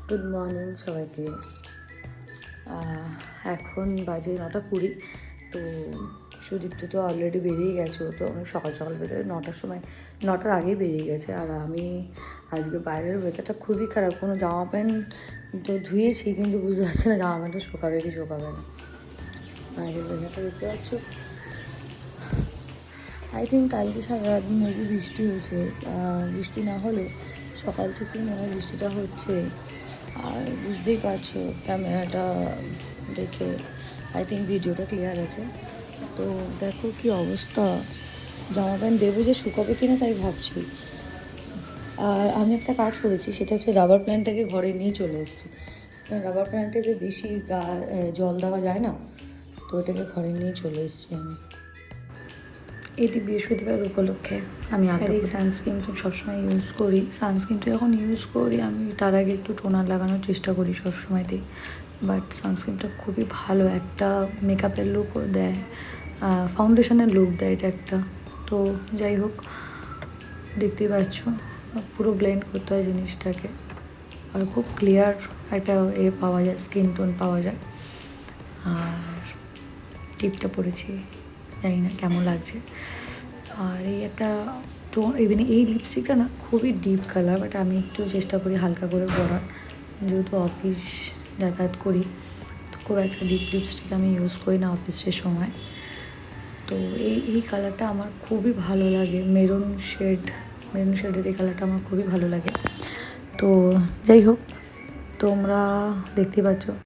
Good morning সবাইকে। এখন বাজে 9:20। তো সুদীপ্ত তো অলরেডি বেরিয়ে গেছে, ও তো অনেক সকাল সকাল বেরোয়, 9টার সময়, 9টার আগেই বেরিয়ে গেছে। আর আমি আজকে বাইরের ওয়েদারটা খুবই খারাপ, কোনো জামা প্যান্ট তো ধুয়েছি কিন্তু বুঝতে পারছি না জামা প্যান্টটা শোকাবে কি শোকাবে না। বাইরের ওয়েদারটা দেখতে পাচ্ছ। আই থিঙ্ক কালকে সারা রাত মেবি বৃষ্টি হয়েছে, বৃষ্টি না হলে সকাল থেকেই মনে হয় বৃষ্টিটা হচ্ছে। আর বুঝতেই পারছো ক্যামেরাটা দেখে আই থিঙ্ক ভিডিওটা ক্লিয়ার আছে। তো দেখো কি অবস্থা, জামা প্যান্ট দেবো যে শুকাবে কিনা তাই ভাবছি। আর আমি একটা কাজ করেছি, সেটা হচ্ছে রাবার প্ল্যান্টটাকে ঘরে নিয়ে চলে এসেছি। কারণ রাবার প্ল্যান্টে যে বেশি জল দেওয়া যায় না, তো এটাকে ঘরে নিয়ে চলে এসেছি আমি। এটি বৃহস্পতিবার উপলক্ষে আমি আর এই সানস্ক্রিন তো সবসময় ইউজ করি। সানস্ক্রিনটা যখন ইউজ করি আমি তার আগে একটু টোনার লাগানোর চেষ্টা করি সবসময়তেই। বাট সানস্ক্রিনটা খুবই ভালো, একটা মেকআপের লুকও দেয়, ফাউন্ডেশনের লুক দেয় এটা একটা। তো যাই হোক, দেখতেই পাচ্ছ পুরো ব্লেন্ড করতে হয় জিনিসটাকে, আর খুব ক্লিয়ার একটা পাওয়া যায়, স্কিন টোন পাওয়া যায়। আর টিপটা পরেছি, জানি না কেমন লাগছে। আর এই একটা টোন, ইভেন এই লিপস্টিকটা না খুবই ডিপ কালার, বাট আমি একটু চেষ্টা করি হালকা করে পরার, যেহেতু অফিস যাতায়াত করি। তো খুব একটা ডিপ লিপস্টিক আমি ইউজ করি না অফিসের সময়। তো এই কালারটা আমার খুবই ভালো লাগে, মেরুন শেডের এই কালারটা আমার খুবই ভালো লাগে। তো যাই হোক, তোমরা দেখতেই পাচ্ছ